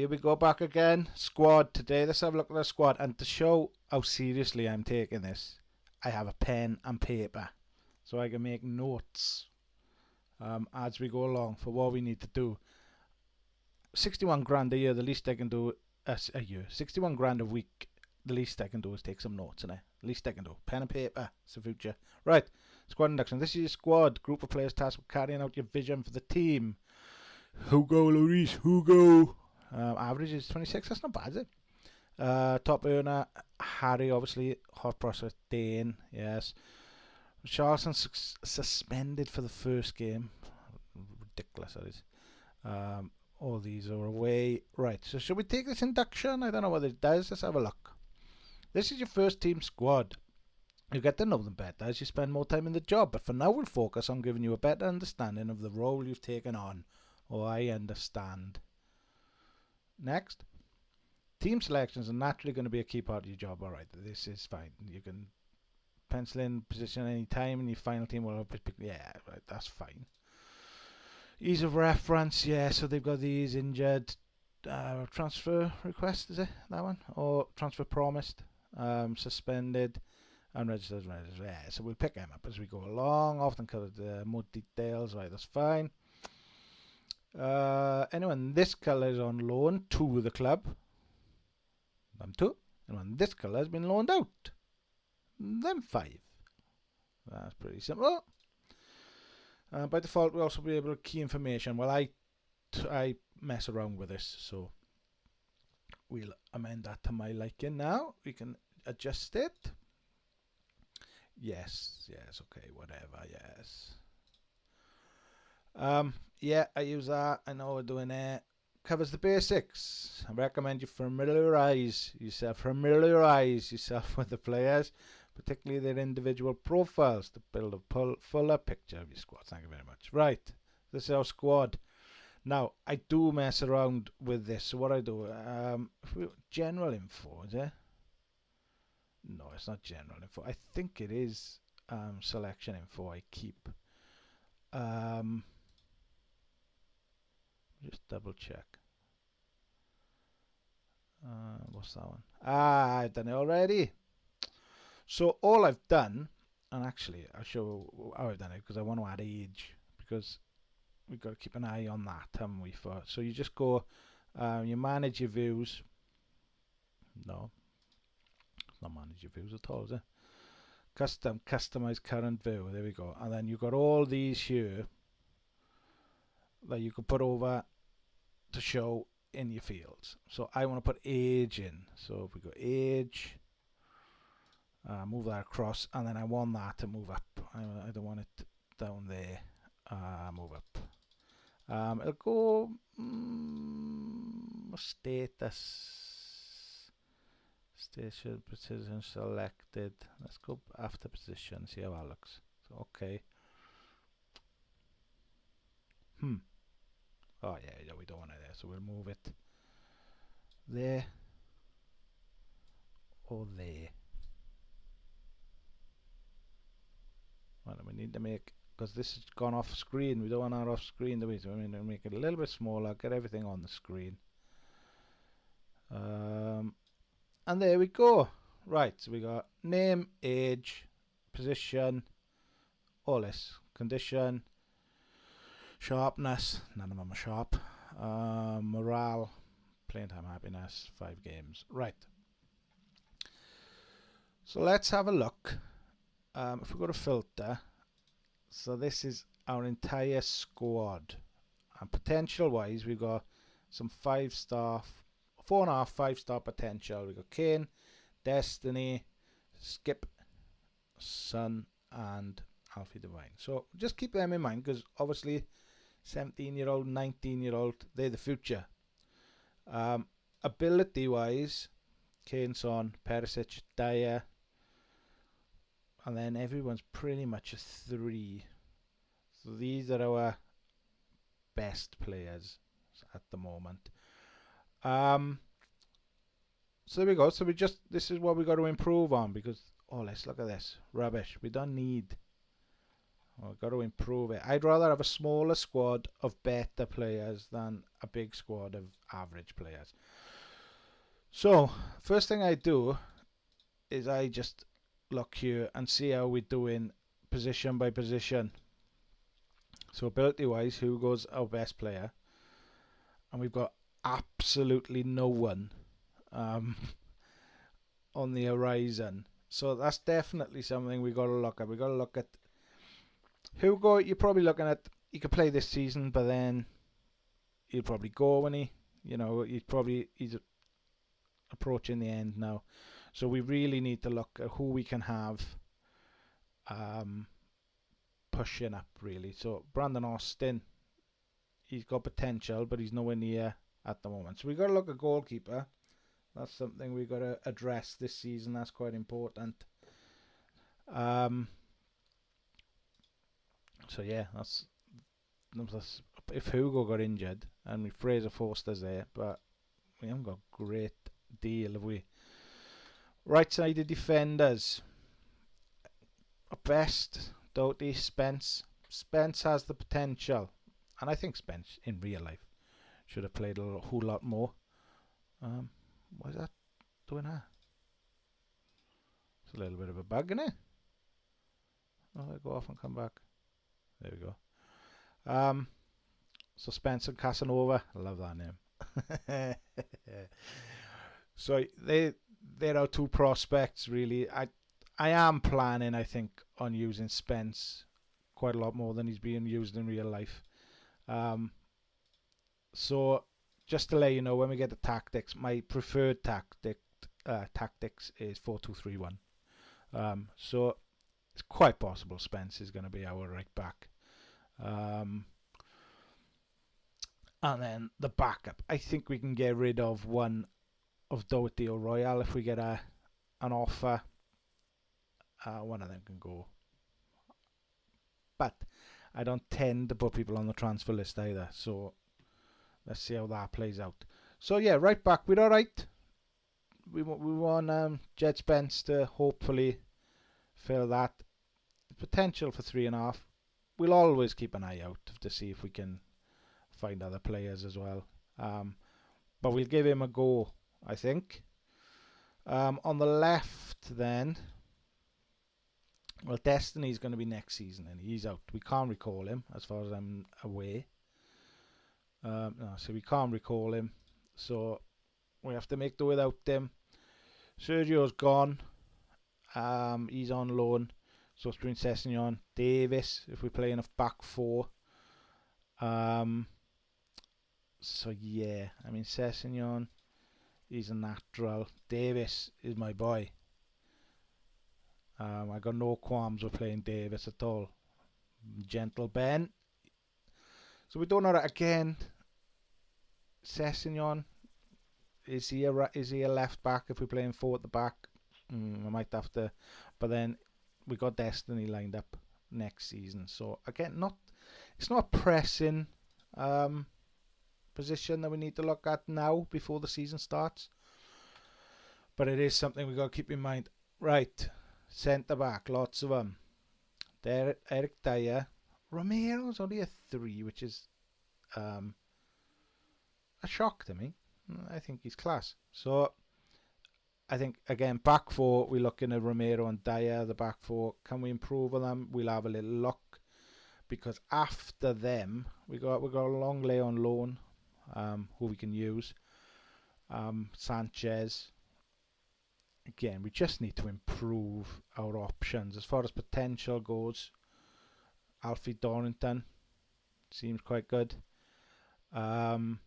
here we go back again. Squad today. Let's have a look at the squad. And to show how seriously I'm taking this, I have a pen and paper so I can make notes as we go along for what we need to do. 61 grand a year, the least I can do a year. 61 grand a week, the least I can do is take some notes in it. Least I can do. Pen and paper. It's the future. Right. Squad induction. This is your squad. Group of players tasked with carrying out your vision for the team. Hugo Lloris. Hugo. Average is 26. That's not bad, is it? Top earner, Harry, obviously. Hot prospect, Dane. Yes. Charleston suspended for the first game. Ridiculous, that is. All these are away. Right. So should we take this induction? I don't know what it does. Let's have a look. This is your first team squad. You get to know them better as you spend more time in the job, but for now we'll focus on giving you a better understanding of the role you've taken on. I understand. Next. Team selections are naturally going to be a key part of your job. Alright, this is fine. You can pencil in position any time and your final team will pick. Yeah, right, that's fine. Ease of reference, yeah, so they've got these injured transfer request, is it that one? Or transfer promised, suspended, unregistered, registered. Yeah, so we'll pick them up as we go along. Often covered more details, right? That's fine. Anyone this colour is on loan to the club. Them 2. Anyone this colour has been loaned out. Them 5. That's pretty simple. By default, we'll also be able to key information. Well, I mess around with this, so we'll amend that to my liking now. We can adjust it. Yes, okay, whatever, yes. Yeah, I use that. I know we're doing it. Covers the basics. I recommend you familiarise yourself with the players, particularly their individual profiles, to build a fuller picture of your squad. Thank you very much. Right, this is our squad. Now, I do mess around with this. So what I do, general info, is it? No, it's not general info. I think it is selection info I keep. Just double check. What's that one? I've done it already. So all I've done, and actually I'll show how I've done it because I want to add age, because we've got to keep an eye on that, haven't we? So you just go, you manage your views. No, it's not manage your views at all, is it? Customize current view. There we go. And then you've got all these here that you could put over to show in your fields. So I want to put age in. So if we go age, move that across, and then I want that to move up. I don't want it down there. Move up. It'll go status. Station position selected. Let's go after position. See how that looks. So, okay. Oh yeah, we don't want it there, so we'll move it there or there. Well, we need to make, because this has gone off screen, we don't want that off screen, do we? So we need to make it a little bit smaller, get everything on the screen. And there we go. Right, so we got name, age, position, all this, condition, sharpness, none of them are sharp, morale, playing time happiness, 5 games. Right, so let's have a look. If we go to filter, so this is our entire squad, and potential wise we've got some 5-star, 4.5 5-star potential. We've got Kane, Destiny, Skip, Son and Alfie Devine. So just keep them in mind, because obviously 17-year-old, 19-year-old, they're the future. Ability wise, Kane, Son, Perisic, Dyer, and then everyone's pretty much a 3. So these are our best players at the moment. So there we go. So this is what we got to improve on, because let's look at this rubbish. We don't need I've got to improve it. I'd rather have a smaller squad of better players than a big squad of average players. So, first thing I do is I just look here and see how we're doing position by position. So, ability-wise, Hugo's our best player. And we've got absolutely no one on the horizon. So, that's definitely something we've got to look at. We've got to look at Hugo. You're probably looking at, he could play this season, but then he'll probably go when he's approaching the end now. So we really need to look at who we can have pushing up, really. So Brandon Austin, he's got potential, but he's nowhere near at the moment. So we've got to look at goalkeeper. That's something we've got to address this season. That's quite important. So yeah, that's if Hugo got injured and Fraser Forster's there, but we haven't got a great deal, have we? Right-sided defenders. At best, Doughty, Spence. Spence has the potential, and I think Spence in real life should have played a whole lot more. Why is that doing that? It's a little bit of a bug, isn't it? Oh, I go off and come back. There we go. So Spence and Casanova, I love that name. So they're our two prospects, really. I am planning, I think, on using Spence quite a lot more than he's being used in real life. So just to let you know, when we get the tactics, my preferred tactics is 4-2-3-1. So it's quite possible Spence is going to be our right back. And then the backup. I think we can get rid of one of Doherty or Royale if we get an offer. One of them can go. But I don't tend to put people on the transfer list either. So let's see how that plays out. So yeah, right back, we're all right. We want Jed Spence to hopefully fill that. Potential for 3.5. We'll always keep an eye out to see if we can find other players as well. But we'll give him a go, I think. On the left then, well, Destiny's going to be next season and he's out. We can't recall him as far as I'm aware. So we can't recall him. So we have to make do without him. Sergio's gone. He's on loan. So it's between Sessegnon, Davis, if we're playing a back four. So yeah, I mean Sessegnon, he's a natural. Davis is my boy. I got no qualms with playing Davis at all. Gentle Ben. So we don't know that again. Sessegnon, is he a left back if we're playing four at the back? I might have to, but then we got Destiny lined up next season. So again, it's not a pressing position that we need to look at now before the season starts, but it is something we got to keep in mind. Right, centre back, lots of them. Eric Dyer. Romero's only a 3, which is a shock to me. I think he's class. So I think, again, back four, we're looking at Romero and Dyer, the back four. Can we improve on them? We'll have a little look. Because after them, we got a Longley on loan, who we can use. Sanchez. Again, we just need to improve our options. As far as potential goes, Alfie Dorrington seems quite good. So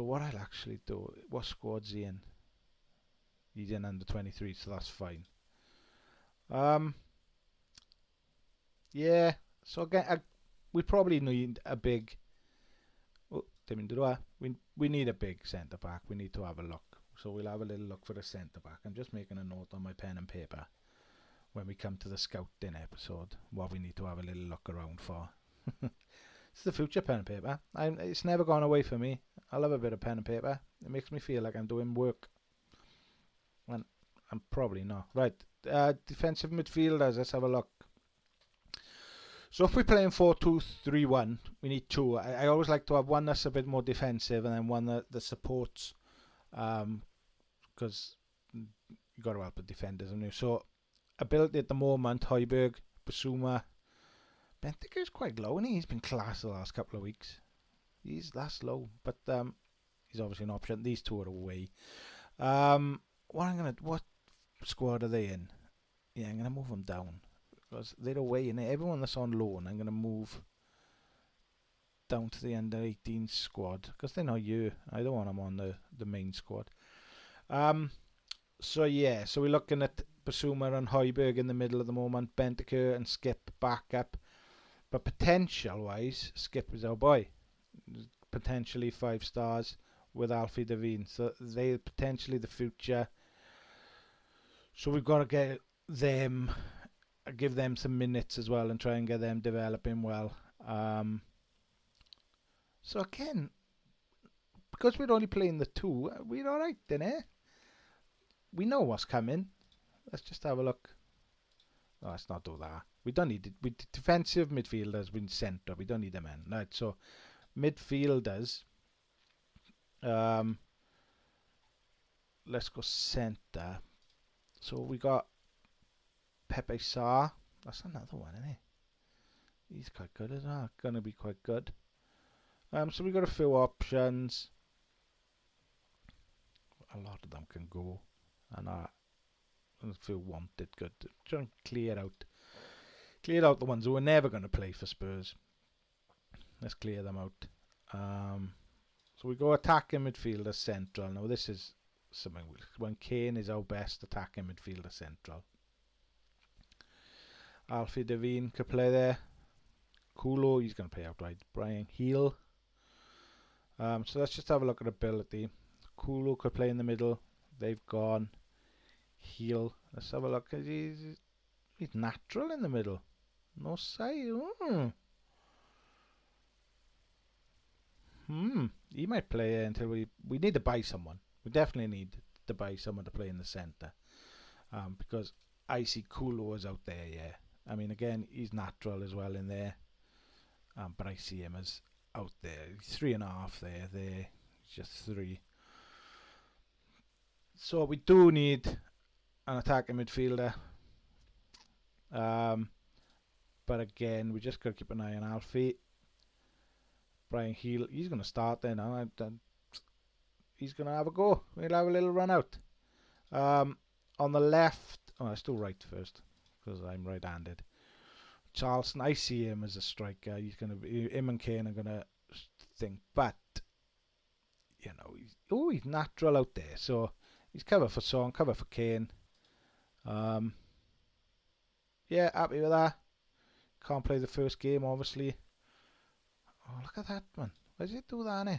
what I'll actually do, what squad's he in? He's in under 23, so that's fine. Yeah, so again, we probably need a big... Oh, didn't mean to do that. We need a big centre back. We need to have a look. So we'll have a little look for a centre back. I'm just making a note on my pen and paper when we come to the scouting episode, what we need to have a little look around for. It's the future pen and paper. It's never gone away for me. I love a bit of pen and paper. It makes me feel like I'm doing work. And I'm probably not. Right, defensive midfielders, let's have a look. So if we're playing 4-2-3-1, we need two. I always like to have one that's a bit more defensive and then one that supports, because you got to help the defenders, haven't you? So ability at the moment, Højbjerg, Basuma. Bentancur's quite low, and he's been class the last couple of weeks. That's low, but he's obviously an option. These two are away. What squad are they in? Yeah, I'm gonna move them down because they're away, and everyone that's on loan, I'm gonna move down to the under 18 squad because they're not you. I don't want them on the main squad. So we're looking at Basuma and Højbjerg in the middle at the moment, Bentancur and Skip back up. But potential wise, Skip is our boy. Potentially 5 stars with Alfie Devine. So they're potentially the future. So we've got to get them, give them some minutes as well and try and get them developing well. So again, because we're only playing the 2, we're alright then, eh? We know what's coming. Let's just have a look. No, let's not do that. We don't need it. We defensive midfielders, we centre. We don't need them in. Right, so midfielders. Let's go centre. So we got Pepe Sarr. That's another one, isn't he? He's quite good as well. Gonna be quite good. So we got a few options. A lot of them can go, and a few wanted. Good. Try and clear out the ones who are never going to play for Spurs. Let's clear them out. So we go attacking midfielder central. Now this is something when Kane is our best attacking midfielder central. Alfie Devine could play there. Kulo, he's going to play outright. Brian Heel. So let's just have a look at ability. Kulo could play in the middle. They've gone. Heel. Let's have a look. He's natural in the middle. No side. He might play until we need to buy someone. We definitely need to buy someone to play in the centre. Because I see Kulo is out there, yeah. I mean, again, he's natural as well in there. But I see him as out there. He's 3.5 there. He's just 3. So we do need an attacking midfielder. But again, we just got to keep an eye on Alfie. Brian Heel, he's going to start there now. He's going to have a go. We'll have a little run out. On the left, let's do right first because I'm right-handed. Charleston, I see him as a striker. He's going to be, him and Kane are going to think, but you know, he's natural out there. So he's cover for Son, cover for Kane. Yeah, happy with that. Can't play the first game, obviously. Oh, look at that, man. Why does it do that, eh?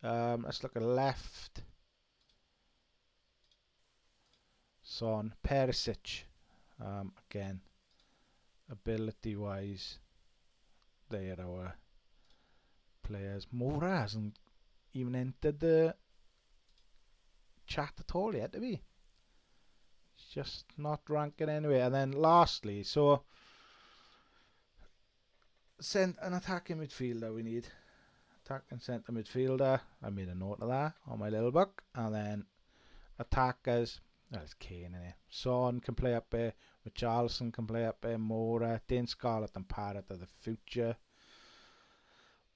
Let's look at left. Son, Perisic. Again, ability-wise, they are our players. Moura hasn't even entered the chat at all yet, have he? He's just not ranking anyway. And then lastly, so send an attacking midfielder we need. Attacking centre midfielder. I made a note of that on my little book. And then attackers. There's Kane in it. Son can play up there. Richarlison can play up there. Moura, Dane Scarlett and Parrott are the future.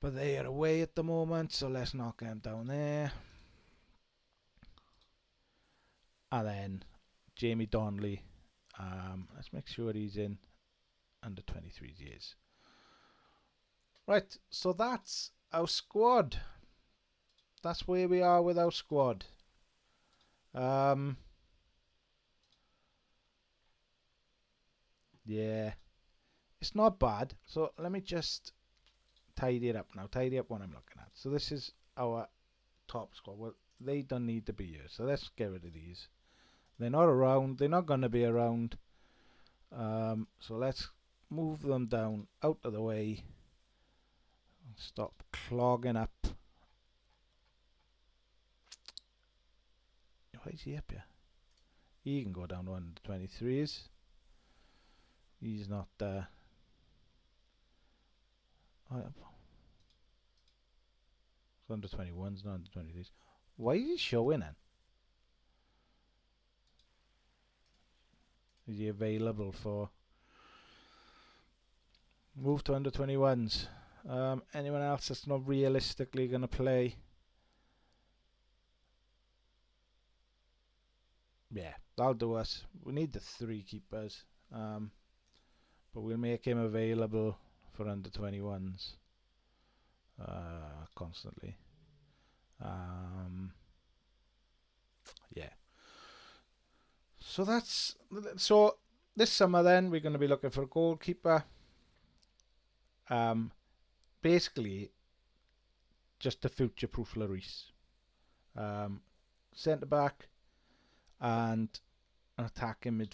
But they are away at the moment, so let's not get them down there. And then Jamie Donnelly. Let's make sure he's in under 23 years. Right, so that's our squad. That's where we are with our squad. Yeah, it's not bad. So let me just tidy it up now. Tidy up what I'm looking at. So this is our top squad. Well, they don't need to be here. So let's get rid of these. They're not around. They're not going to be around. So let's move them down out of the way. Stop clogging up. Why is he up here? He can go down to under 23s. He's not It's under 21s, not under 23s. Why is he showing then? Is he available for move to under 21s? Anyone else that's not realistically going to play? Yeah, that'll do us. We need the 3 keepers. But we'll make him available for under 21s constantly. Yeah. So this summer then we're going to be looking for a goalkeeper. Basically, just to future-proof Lloris. Centre back and an attacking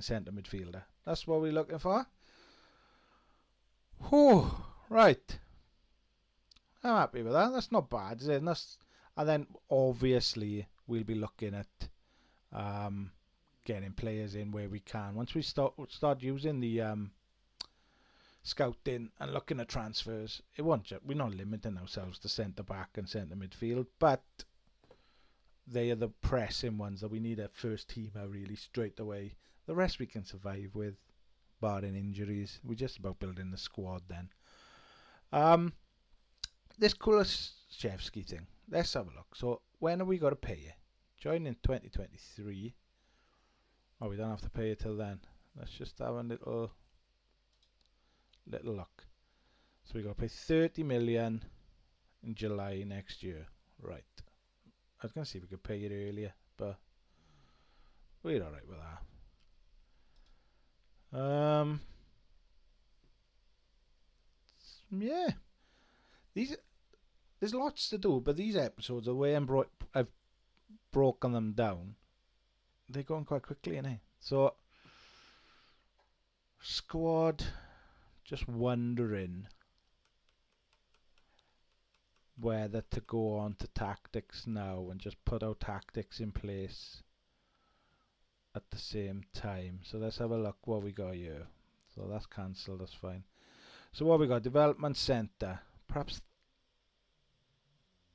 centre midfielder. That's what we're looking for. Whew, right. I'm happy with that. That's not bad, is it? And then obviously we'll be looking at getting players in where we can. Once we start using the scouting and looking at transfers, we're not limiting ourselves to centre back and centre midfield, but they are the pressing ones that we need a first teamer really straight away. The rest we can survive with, barring injuries. We're just about building the squad then. This Kulusevski thing, let's have a look. So when are we got to pay you? Join in 2023. Oh, we don't have to pay it till then. Let's just have a little look. So we got to pay 30 million in July next year. Right. I was going to see if we could pay it earlier, but we're alright with that. Yeah. There's lots to do, but these episodes, the way I've broken them down, they're going quite quickly, innit? So, squad, just wondering whether to go on to tactics now and just put our tactics in place at the same time. So let's have a look what we got here. So that's cancelled, that's fine. So what we got? Development centre. Perhaps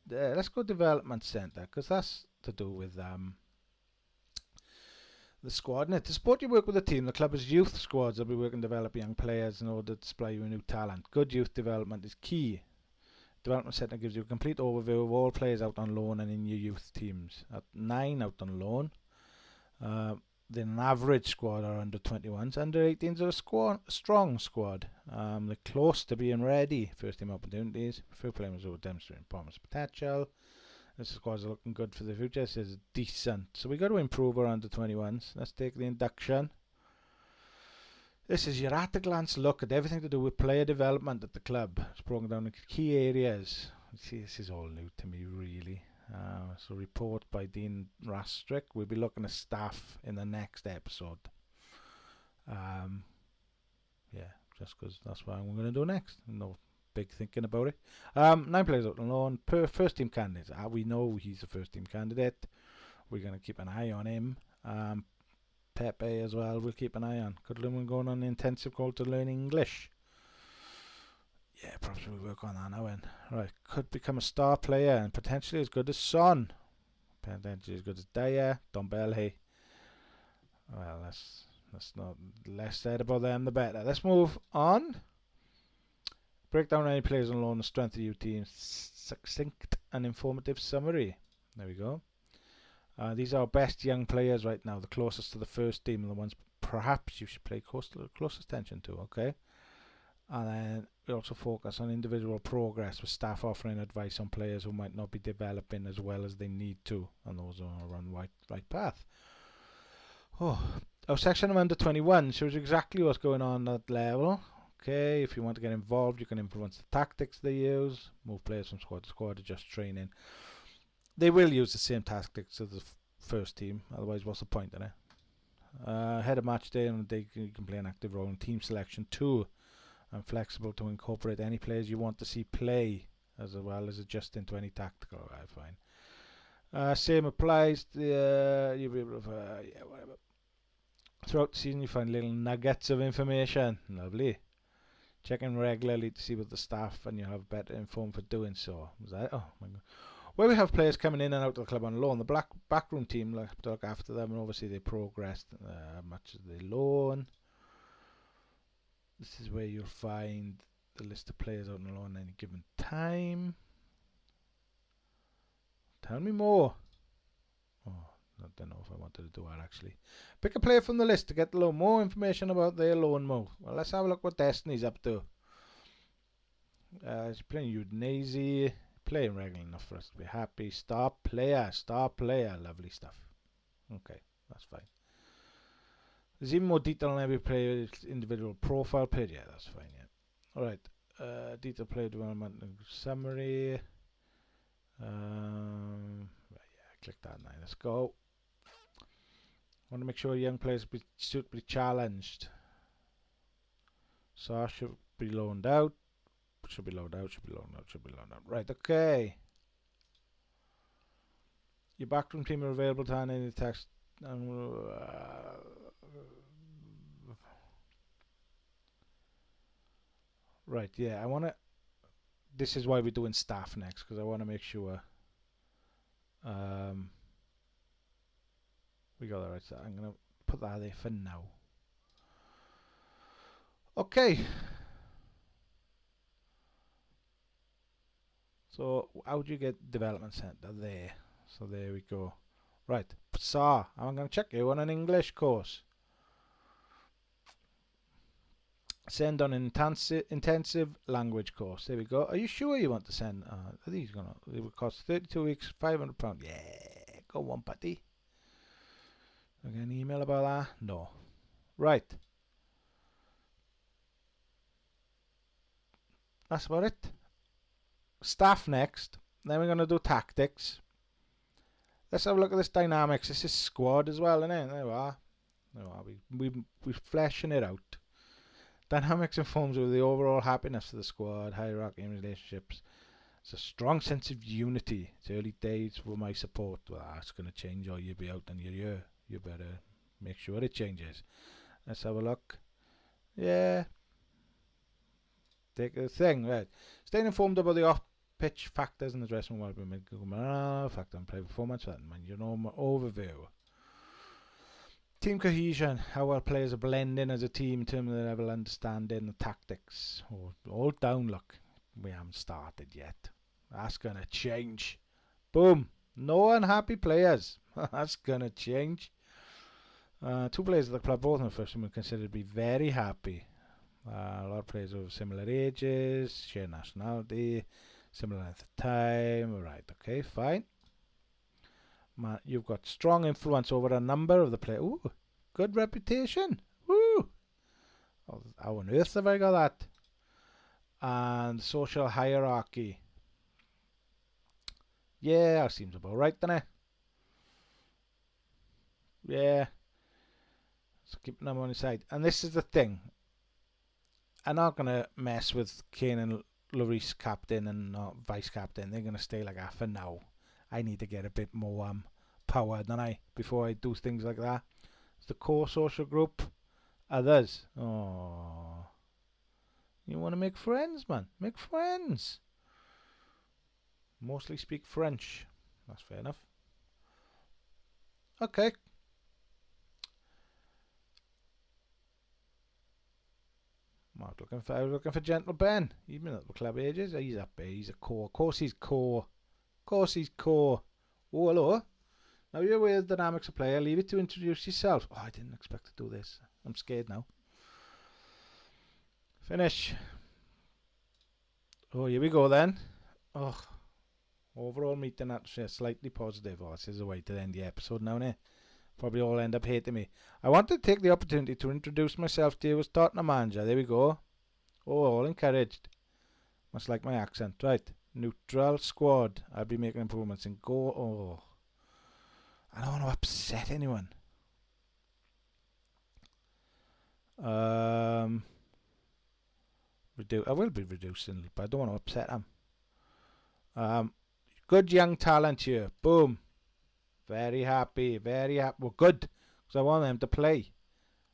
let's go development centre, because that's to do with the squad. And to support your work with the team, the club has youth squads that will work and develop young players in order to display your new talent. Good youth development is key. Development Centre gives you a complete overview of all players out on loan and in your youth teams. At 9 out on loan, then an average squad are under 21s. Under 18s are a strong squad. They're close to being ready. First team opportunities. Few players who are demonstrating promise potential. This squad's looking good for the future. This is decent. So we got to improve our under 21s. Let's take the induction. This is your at-a-glance look at everything to do with player development at the club. It's broken down into key areas. See, this is all new to me, really. So report by Dean Rastrick. We'll be looking at staff in the next episode. Yeah, just because that's what I'm going to do next. No big thinking about it. 9 players out on loan. Per first team candidates. We know he's a first team candidate. We're going to keep an eye on him. Pepe as well, we'll keep an eye on. Could Lumen going on an intensive call to learn English? Yeah, perhaps we'll work on that now then. Right, could become a star player and potentially as good as Son. Potentially as good as Dyer, Dombele. Well, that's not less said about them, the better. Let's move on. Break down any players on loan and strength of your team. Succinct and informative summary. There we go. These are our best young players right now, the closest to the first team and the ones perhaps you should pay closest attention to, okay? And then we also focus on individual progress with staff offering advice on players who might not be developing as well as they need to, and those are on the right path. Our section of under 21 shows exactly what's going on at that level. Okay, if you want to get involved, you can influence the tactics they use, move players from squad to squad, adjust training. They will use the same tactics as the first team, otherwise what's the point in it? Ahead of match day, on the day you can play an active role in team selection too. I'm flexible to incorporate any players you want to see play, as well as adjusting to any tactical. Fine. Same applies to you'll be able to, whatever. Throughout the season you find little nuggets of information. Lovely. Check in regularly to see what the staff and you'll have better informed for doing so. Was that? Oh my god. Where we have players coming in and out of the club on loan, the backroom team have to look after them, and obviously they progressed much as they loan. This is where you'll find the list of players out on loan at any given time. Tell me more. Oh, I don't know if I wanted to do that actually. Pick a player from the list to get a little more information about their loan move. Well, let's have a look what Destiny's up to. She's playing Udinese. Playing regular enough for us to be happy. Star player. Lovely stuff. Okay, that's fine. There's even more detail on every player's individual profile page. Yeah, that's fine, yeah. Alright, detailed player development summary. Right, yeah, click that now. Let's go. Want to make sure young players be suitably challenged. So should be loaned out. Should be loaned out. Right, okay. Your backroom team are available to hand any text. Right, yeah, I want to. This is why we're doing staff next, because I want to make sure we got that right. So I'm going to put that there for now. Okay. So how do you get development center there? So there we go. Right, so I'm going to check you on an English course. Send on an intensive language course. There we go. Are you sure you want to send? Are these gonna? It will cost 32 weeks, £500. Yeah, go on, buddy. I get an email about that? No. Right. That's about it. Staff next. Then we're gonna do tactics. Let's have a look at this dynamics. This is squad as well, isn't it? There we are. We're fleshing it out. Dynamics informs of the overall happiness of the squad, hierarchy and relationships. It's a strong sense of unity. It's early days for my support. Well, that's going to change or you'll be out in your year. You better make sure it changes. Let's have a look. Yeah. Take the thing, right. Staying informed about the off-pitch factors in the dressing room will be made factor and play performance. You know, my overview. Team cohesion, how well players are blending as a team in terms of their level of understanding the tactics. All down, look. We haven't started yet. That's going to change. Boom. No unhappy players. That's going to change. 2 players at the club, both in the first team, are considered to be very happy. A lot of players of similar ages, share nationality, similar length of time. Right, okay, fine. You've got strong influence over a number of the players. Ooh, good reputation. Woo! How on earth have I got that? And social hierarchy. Yeah, that seems about right, doesn't it? Yeah. So keeping them on his side. And this is the thing. I'm not going to mess with Kane and Lloris captain and vice captain. They're going to stay like that for now. I need to get a bit more power, don't I, before I do things like that. It's the core social group. Others. Oh. You want to make friends, man. Make friends. Mostly speak French. That's fair enough. Okay. I was looking for Gentle Ben. Even at the club ages. He's up there. He's a core. Of course he's core. Of course he's core. Oh, hello. Now you're aware of the dynamics of play. I'll leave it to introduce yourself. Oh, I didn't expect to do this. I'm scared now. Finish. Oh, here we go then. Oh, overall meeting atmosphere slightly positive. Oh, this is a way to end the episode now, innit? Probably all end up hating me. I want to take the opportunity to introduce myself to you as Tottenham manager. There we go. Oh, all encouraged. Much like my accent. Right. Neutral squad. I'll be making improvements in goal. Oh. I don't want to upset anyone. I will be reducing, but I don't want to upset them. Good young talent here. Boom. Very happy. Very happy. Well, good. Because I want them to play.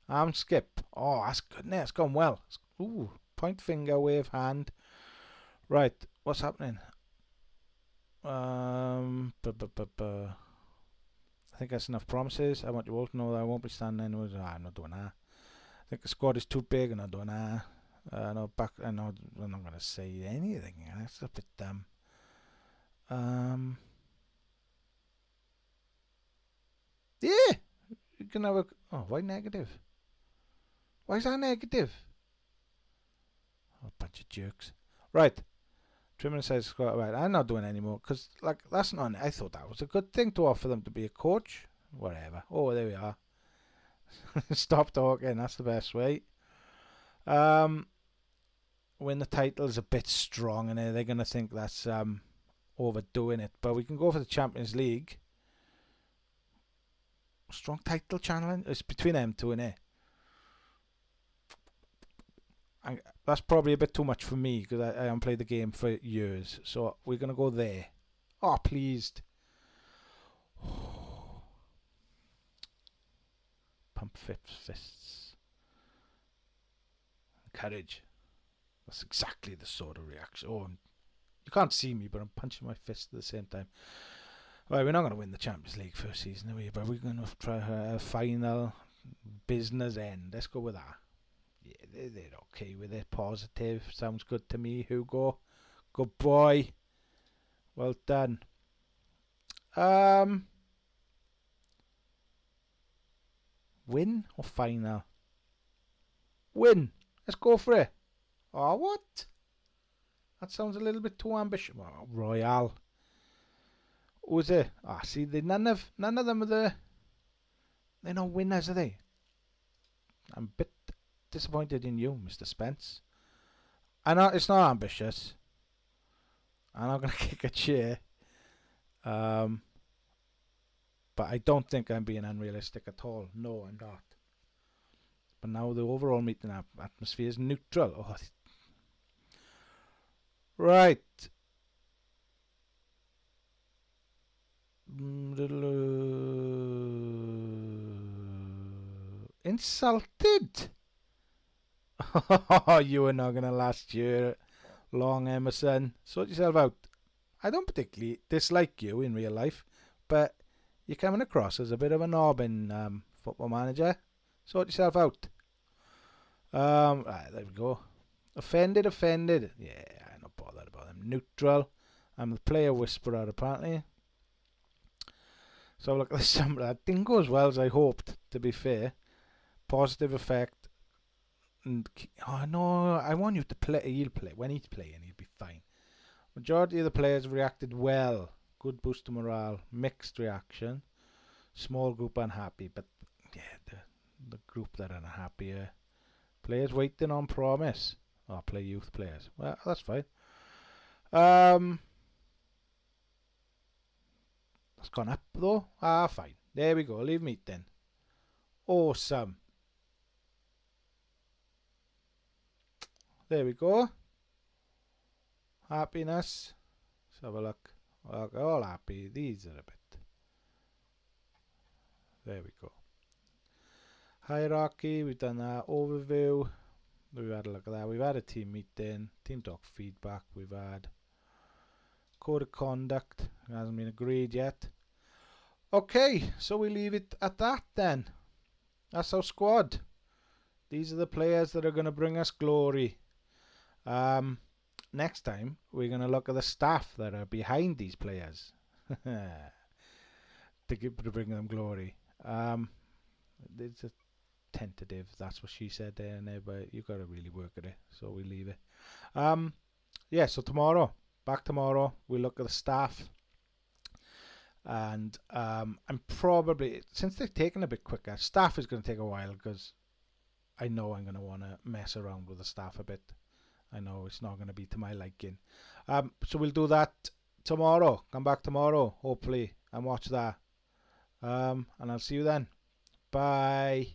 Arm skip. Oh, that's good. It's gone well. Ooh. Point finger, wave hand. Right, what's happening? I think that's enough promises. I want you all to know that I won't be standing anywhere. I'm not doing that. I think the squad is too big. I'm not doing that. I'm not going to say anything. That's a bit dumb. Yeah, you can have a. Oh, why negative? Why is that negative? Oh, bunch of jerks. Right. Trimmer says, right, I'm not doing any more because, like, that's not. I thought that was a good thing to offer them to be a coach. Whatever. Oh, there we are. Stop talking. That's the best way. Win the title is a bit strong, and they're going to think that's overdoing it. But we can go for the Champions League. Strong title channeling. It's between M2 and A. That's probably a bit too much for me because I haven't played the game for years. So we're going to go there. Oh, pleased. Pump fists. Courage. That's exactly the sort of reaction. Oh, you can't see me, but I'm punching my fist at the same time. Right, we're not going to win the Champions League first season, are we? But we're going to try a final business end. Let's go with that. Yeah, they're okay with it. Positive. Sounds good to me, Hugo. Good boy. Well done. Win or final? Win. Let's go for it. Oh, what? That sounds a little bit too ambitious. Oh, Royale. Who's it? Ah, see, none of them are they're not winners, are they? I'm a bit disappointed in you, Mr. Spence. I know it's not ambitious. I'm not going to kick a chair. But I don't think I'm being unrealistic at all. No, I'm not. But now the overall meeting atmosphere is neutral. Oh. Right. Insulted? You were not going to last year long, Emerson. Sort yourself out. I don't particularly dislike you in real life, but you're coming across as a bit of a knob in Football Manager. Sort yourself out. Right, there we go. Offended. Yeah, I'm not bothered about them. Neutral. I'm the player whisperer, apparently. So look, this summer that didn't go as well as I hoped, to be fair. Positive effect. And, oh no, I want you to play. He'll play. When he's playing, he'll be fine. Majority of the players reacted well. Good boost to morale. Mixed reaction. Small group unhappy. But yeah, the group that are unhappy. Players waiting on promise. Oh, play youth players. Well, that's fine. It's gone up though. Ah, fine. There we go. Leave meet then. Awesome. There we go. Happiness. Let's have a look. Okay, all happy. These are a bit. There we go. Hierarchy. We've done that. Overview. We've had a look at that. We've had a team meeting. Team talk feedback. We've had code of conduct. It hasn't been agreed yet. Okay, so we leave it at that then. That's our squad. These are the players that are going to bring us glory. Next time, we're going to look at the staff that are behind these players to bring them glory. It's a tentative, that's what she said there, but you've got to really work at it, so we leave it. Yeah, so back tomorrow, we'll look at the staff. And I'm probably, since they've taken a bit quicker, staff is going to take a while because I know I'm going to want to mess around with the staff a bit. I know it's not going to be to my liking. So we'll do that tomorrow. Come back tomorrow, hopefully, and watch that. And I'll see you then. Bye.